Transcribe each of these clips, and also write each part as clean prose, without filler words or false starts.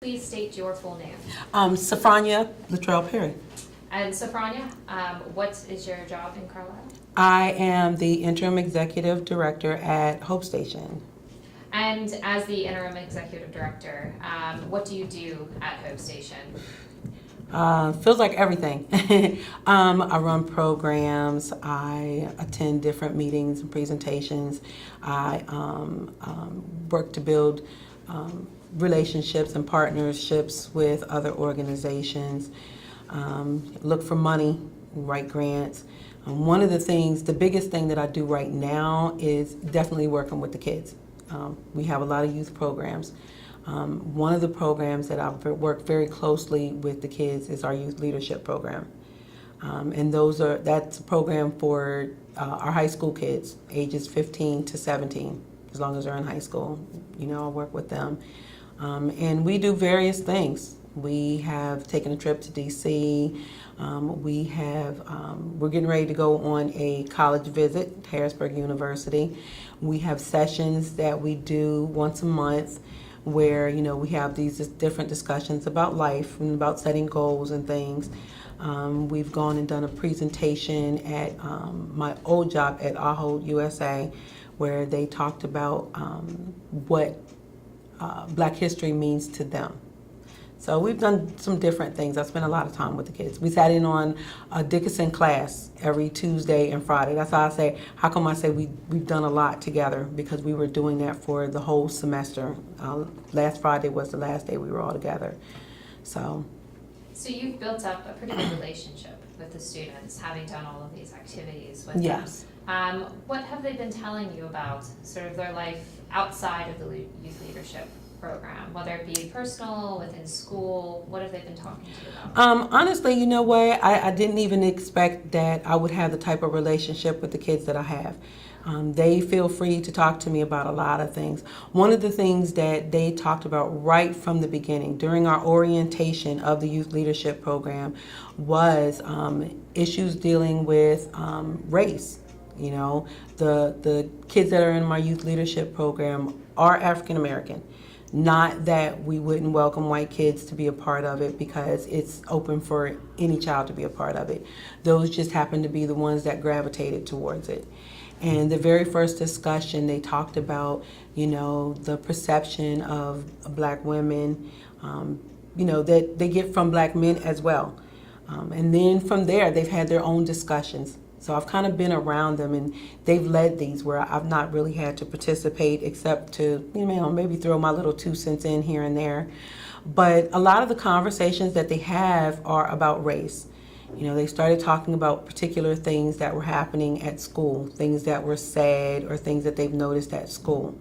Please state your full name. Safronia Perry. And Safronia, what is your job in Carlisle? I am the interim executive director at Hope Station. And as the interim executive director, what do you do at Hope Station? Feels like everything. I run programs. I attend different meetings and presentations. I work to build relationships and partnerships with other organizations. Look for money, write grants. One of the biggest thing that I do right now is definitely working with the kids. We have a lot of youth programs. One of the programs that I've worked very closely with the kids is our youth leadership program. And that's a program for our high school kids, ages 15 to 17, as long as they're in high school. I work with them. And we do various things. We have taken a trip to DC. We're getting ready to go on a college visit, Harrisburg University. We have sessions that we do once a month where, we have these different discussions about life and about setting goals and things. We've gone and done a presentation at my old job at Ahold USA where they talked about what Black history means to them. So we've done some different things. I spent a lot of time with the kids. We sat in on a Dickinson class every Tuesday and Friday. That's how come I say we've done a lot together, because we were doing that for the whole semester. Last Friday was the last day we were all together. So you've built up a pretty good relationship with the students, having done all of these activities with them. Yes. What have they been telling you about sort of their life outside of the youth leadership program, whether it be personal, within school? What have they been talking to you about? Honestly, you know what? I didn't even expect that I would have the type of relationship with the kids that I have. They feel free to talk to me about a lot of things. One of the things that they talked about right from the beginning during our orientation of the youth leadership program was issues dealing with race. The kids that are in my youth leadership program are African American. Not that we wouldn't welcome white kids to be a part of it, because it's open for any child to be a part of it. Those just happen to be the ones that gravitated towards it. And the very first discussion, they talked about, the perception of Black women, that they get from Black men as well. And then from there, they've had their own discussions. So I've kind of been around them, and they've led these where I've not really had to participate except to, maybe throw my little 2 cents in here and there. But a lot of the conversations that they have are about race. They started talking about particular things that were happening at school, things that were said or things that they've noticed at school.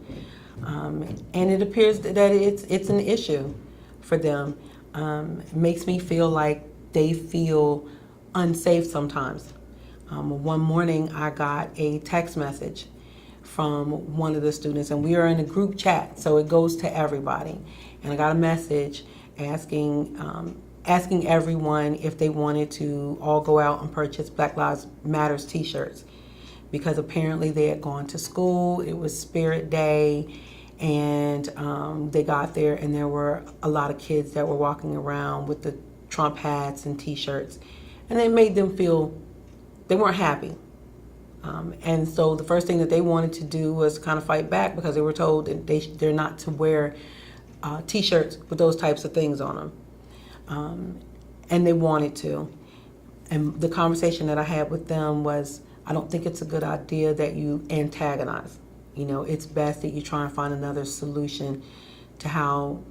And it appears that it's an issue for them. It makes me feel like they feel unsafe sometimes. One morning I got a text message from one of the students, and we are in a group chat, so it goes to everybody. And I got a message asking everyone if they wanted to all go out and purchase Black Lives Matters t-shirts, because apparently they had gone to school. It was Spirit Day, and they got there, and there were a lot of kids that were walking around with the Trump hats and t-shirts, and it made them feel they weren't happy. And so the first thing that they wanted to do was kind of fight back, because they were told that they're not to wear t-shirts with those types of things on them. And they wanted to. And the conversation that I had with them was, I don't think it's a good idea that you antagonize. It's best that you try and find another solution to how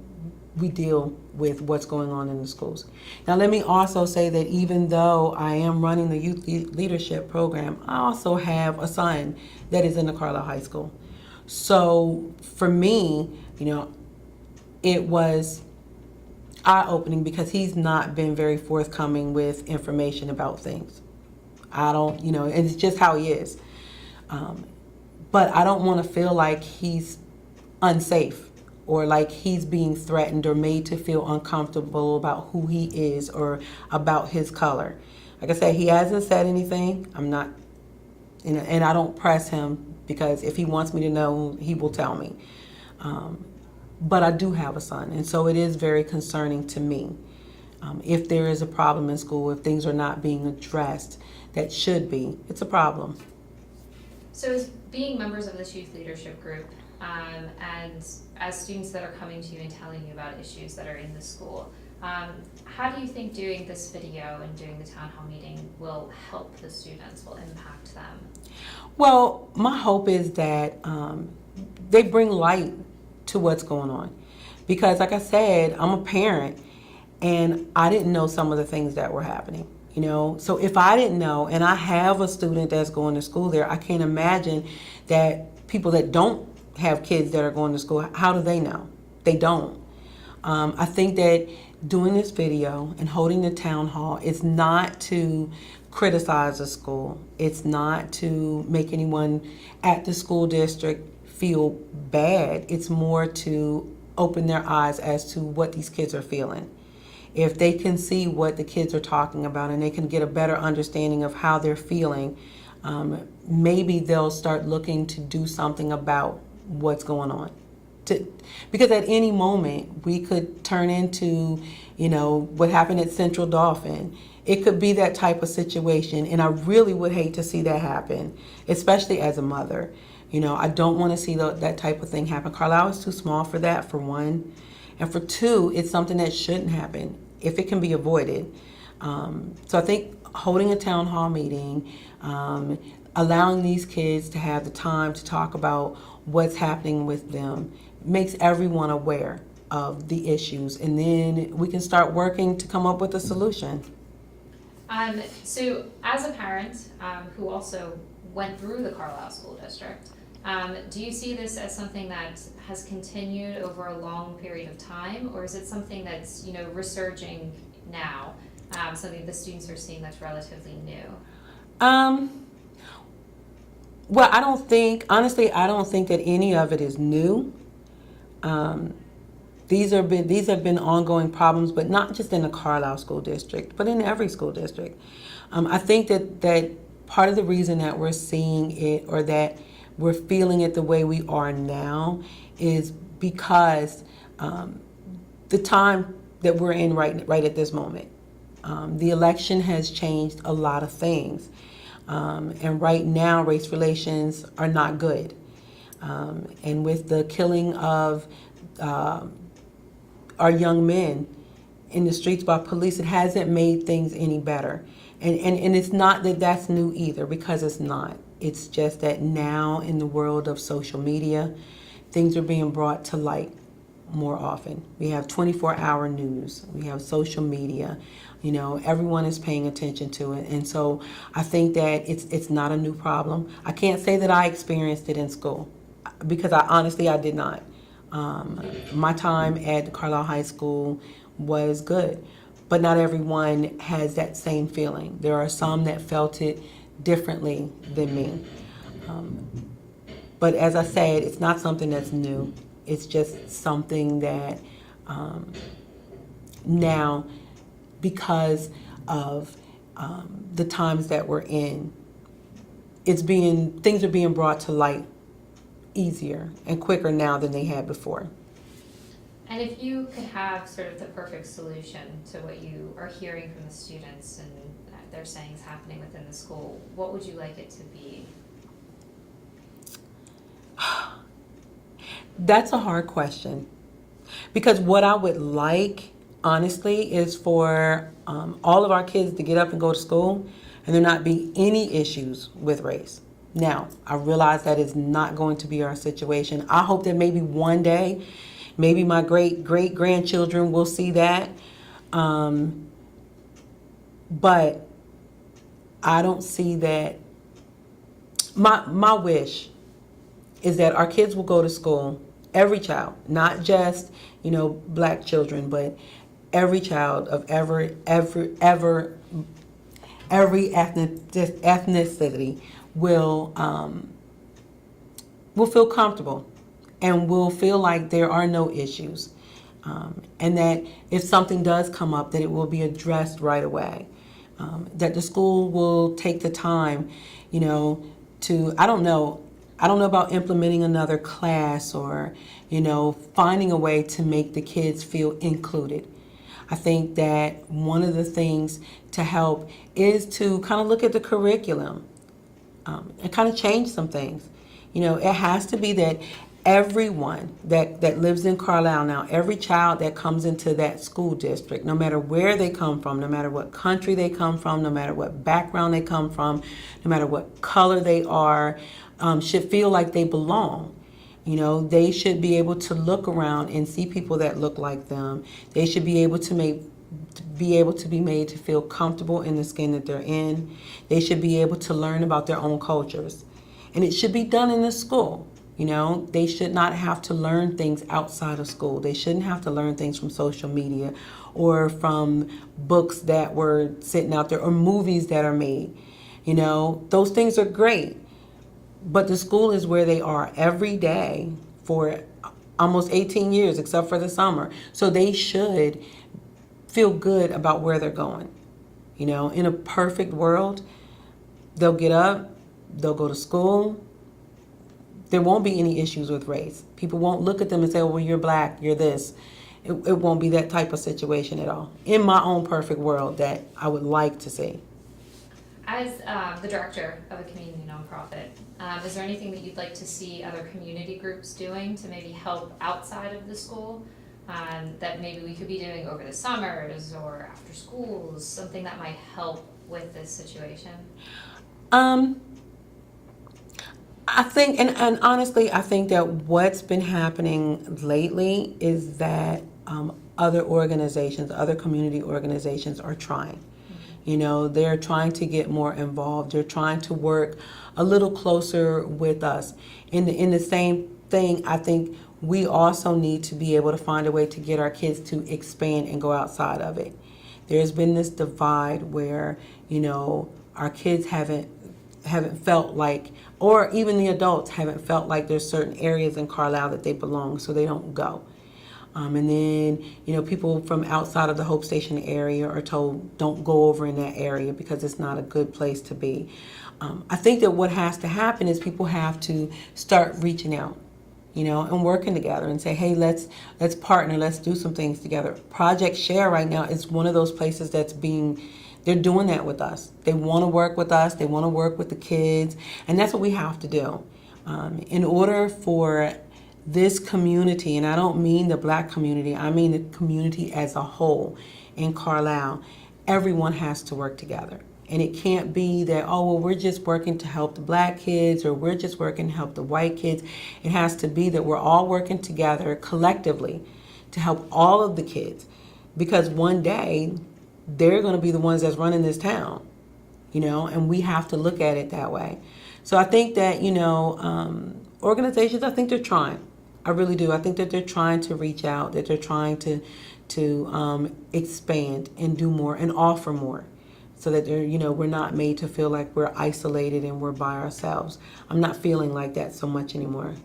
we deal with what's going on in the schools. Now, let me also say that even though I am running the youth leadership program, I also have a son that is in the Carlisle High School. So for me, it was eye-opening, because he's not been very forthcoming with information about things. It's just how he is. But I don't want to feel like he's unsafe, or like he's being threatened or made to feel uncomfortable about who he is or about his color. Like I said, he hasn't said anything. I'm not, and I don't press him, because if he wants me to know, he will tell me. but I do have a son, and so it is very concerning to me. If there is a problem in school, if things are not being addressed that should be, it's a problem. So as being members of this youth leadership group, and as students that are coming to you and telling you about issues that are in the school, how do you think doing this video and doing the town hall meeting will help the students, will impact them? Well, my hope is that they bring light to what's going on. Because like I said, I'm a parent and I didn't know some of the things that were happening. You know, so if I didn't know, and I have a student that's going to school there, I can't imagine that people that don't have kids that are going to school, how do they know? They don't. I think that doing this video and holding the town hall is not to criticize the school. It's not to make anyone at the school district feel bad. It's more to open their eyes as to what these kids are feeling. If they can see what the kids are talking about and they can get a better understanding of how they're feeling, maybe they'll start looking to do something about what's going on. Because at any moment, we could turn into, you know, what happened at Central Dauphin. It could be that type of situation, and I really would hate to see that happen, especially as a mother. You know, I don't want to see that type of thing happen. Carlisle is too small for that, for one. And for two, it's something that shouldn't happen if it can be avoided. So I think holding a town hall meeting, allowing these kids to have the time to talk about what's happening with them makes everyone aware of the issues, and then we can start working to come up with a solution. So as a parent who also went through the Carlisle School District, do you see this as something that has continued over a long period of time, or is it something that's, you know, resurging now, something the students are seeing that's relatively new? Well, honestly, I don't think that any of it is new. These have been ongoing problems, but not just in the Carlisle School District, but in every school district. I think that part of the reason that we're seeing it, or that we're feeling it the way we are now, is because the time that we're in right at this moment. The election has changed a lot of things. And right now, race relations are not good. And with the killing of our young men in the streets by police, it hasn't made things any better. And it's not that that's new either, because it's not. It's just that now in the world of social media, things are being brought to light more often. We have 24-hour news. We have social media. You know, everyone is paying attention to it. And so I think that it's not a new problem. I can't say that I experienced it in school, because I did not. My time at Carlisle High School was good, but not everyone has that same feeling. There are some that felt it differently than me. But as I said, it's not something that's new. It's just something that now, because of the times that we're in, things are being brought to light easier and quicker now than they had before. And if you could have sort of the perfect solution to what you are hearing from the students and they're saying is happening within the school, what would you like it to be? That's a hard question, because what I would like, honestly, is for all of our kids to get up and go to school and there not be any issues with race. Now, I realize that is not going to be our situation. I hope that maybe one day, maybe my great-great-grandchildren will see that. But I don't see that. My wish is that our kids will go to school, every child, not just, you know, black children, but every child of every ethnicity will feel comfortable and will feel like there are no issues, and that if something does come up, that it will be addressed right away, that the school will take the time, you know, to, I don't know, I don't know about implementing another class or, finding a way to make the kids feel included. I think that one of the things to help is to kind of look at the curriculum and kind of change some things. It has to be that everyone that lives in Carlisle now, every child that comes into that school district, no matter where they come from, no matter what country they come from, no matter what background they come from, no matter what color they are, should feel like they belong. They should be able to look around and see people that look like them. They should be able to be made to feel comfortable in the skin that they're in. They should be able to learn about their own cultures. And it should be done in the school. They should not have to learn things outside of school. They shouldn't have to learn things from social media or from books that were sitting out there or movies that are made. Those things are great. But the school is where they are every day for almost 18 years, except for the summer. So they should feel good about where they're going. In a perfect world, they'll get up, they'll go to school. There won't be any issues with race. People won't look at them and say, well, you're black, you're this. It won't be that type of situation at all. In my own perfect world that I would like to see. As the director of a community nonprofit, is there anything that you'd like to see other community groups doing to maybe help outside of the school that maybe we could be doing over the summers or after schools, something that might help with this situation? I think, and honestly, I think that what's been happening lately is that other organizations, other community organizations are trying. They're trying to get more involved. They're trying to work a little closer with us. In the same thing, I think we also need to be able to find a way to get our kids to expand and go outside of it. There's been this divide where, our kids haven't felt like, or even the adults haven't felt like there's certain areas in Carlisle that they belong, so they don't go. And then, people from outside of the Hope Station area are told don't go over in that area because it's not a good place to be. I think that what has to happen is people have to start reaching out, and working together and say, hey, let's partner, let's do some things together. Project Share right now is one of those places they're doing that with us. They want to work with us. They want to work with the kids. And that's what we have to do. In order for this community, and I don't mean the black community, I mean the community as a whole in Carlisle, everyone has to work together. And it can't be that, we're just working to help the black kids or we're just working to help the white kids. It has to be that we're all working together collectively to help all of the kids. Because one day, they're going to be the ones that's running this town, and we have to look at it that way. So I think that, organizations, I think they're trying. I really do. I think that they're trying to reach out, that they're trying to expand and do more and offer more so that they're, we're not made to feel like we're isolated and we're by ourselves. I'm not feeling like that so much anymore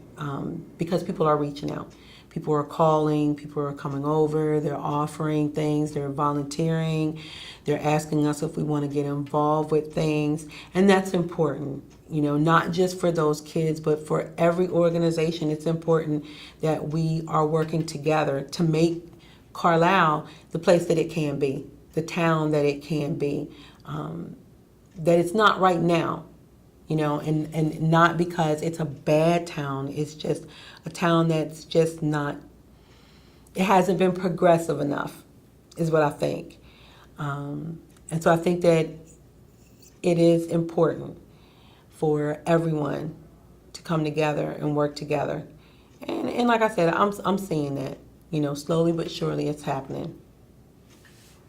because people are reaching out. People are calling, people are coming over, they're offering things, they're volunteering, they're asking us if we want to get involved with things, and that's important. Not just for those kids, but for every organization. It's important that we are working together to make Carlisle the place that it can be, the town that it can be, that it's not right now. And not because it's a bad town. It's just a town that's just not, it hasn't been progressive enough, is what I think. And so I think that it is important for everyone to come together and work together. And like I said, I'm seeing that, slowly but surely it's happening.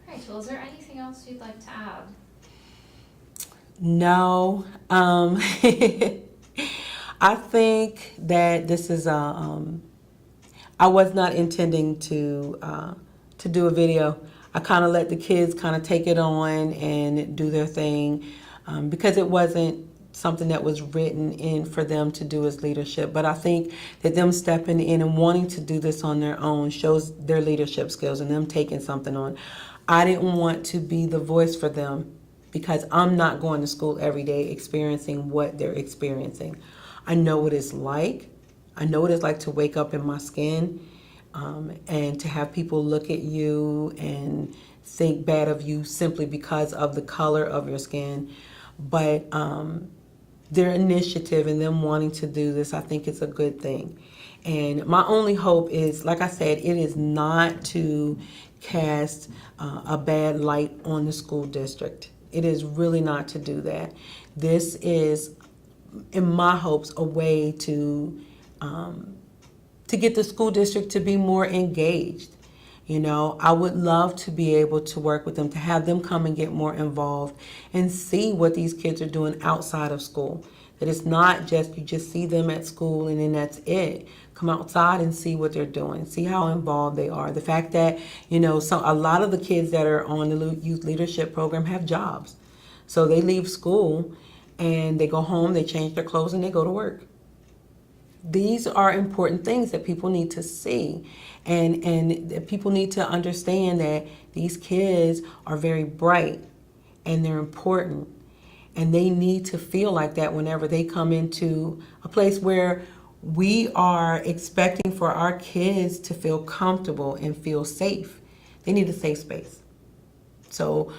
All right, well, is there anything else you'd like to add? No, I think that this is I was not intending to do a video. I kind of let the kids kind of take it on and do their thing because it wasn't something that was written in for them to do as leadership. But I think that them stepping in and wanting to do this on their own shows their leadership skills and them taking something on. I didn't want to be the voice for them, because I'm not going to school every day experiencing what they're experiencing. I know what it's like. I know what it's like to wake up in my skin, and to have people look at you and think bad of you simply because of the color of your skin. But their initiative and them wanting to do this, I think it's a good thing. And my only hope is, like I said, it is not to cast a bad light on the school district. It is really not to do that. This is, in my hopes, a way to get the school district to be more engaged. You know, I would love to be able to work with them, to have them come and get more involved and see what these kids are doing outside of school. That it's not just, you just see them at school and then that's it. Come outside and see what they're doing, see how involved they are. The fact that, you know, a lot of the kids that are on the youth leadership program have jobs. So they leave school and they go home, they change their clothes and they go to work. These are important things that people need to see, and that people need to understand that these kids are very bright and they're important, and they need to feel like that whenever they come into a place where we are expecting for our kids to feel comfortable and feel safe. They need a safe space. So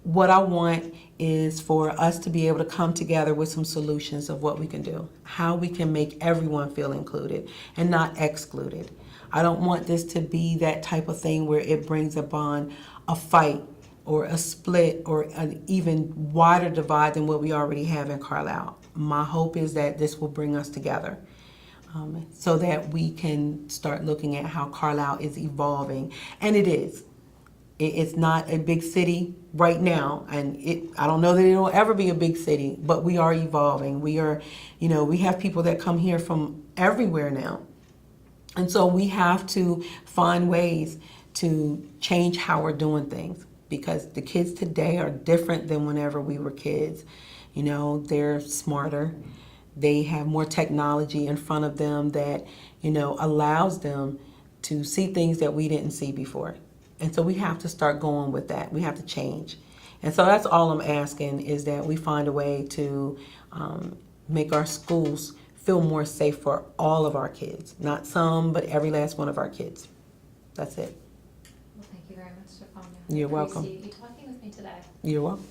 what I want is for us to be able to come together with some solutions of what we can do, how we can make everyone feel included and not excluded. I don't want this to be that type of thing where it brings upon a fight or a split or an even wider divide than what we already have in Carlisle. My hope is that this will bring us together, so that we can start looking at how Carlisle is evolving. And it is. It's not a big city right now, and I don't know that it will ever be a big city, but we are evolving. We are, you know, we have people that come here from everywhere now. And so we have to find ways to change how we're doing things, because the kids today are different than whenever we were kids. You know, they're smarter. They have more technology in front of them that, you know, allows them to see things that we didn't see before. And so we have to start going with that. We have to change. And so that's all I'm asking, is that we find a way to make our schools feel more safe for all of our kids. Not some, but every last one of our kids. That's it. Well, thank you very much, Safronia. You're welcome. I appreciate you talking with me today. You're welcome.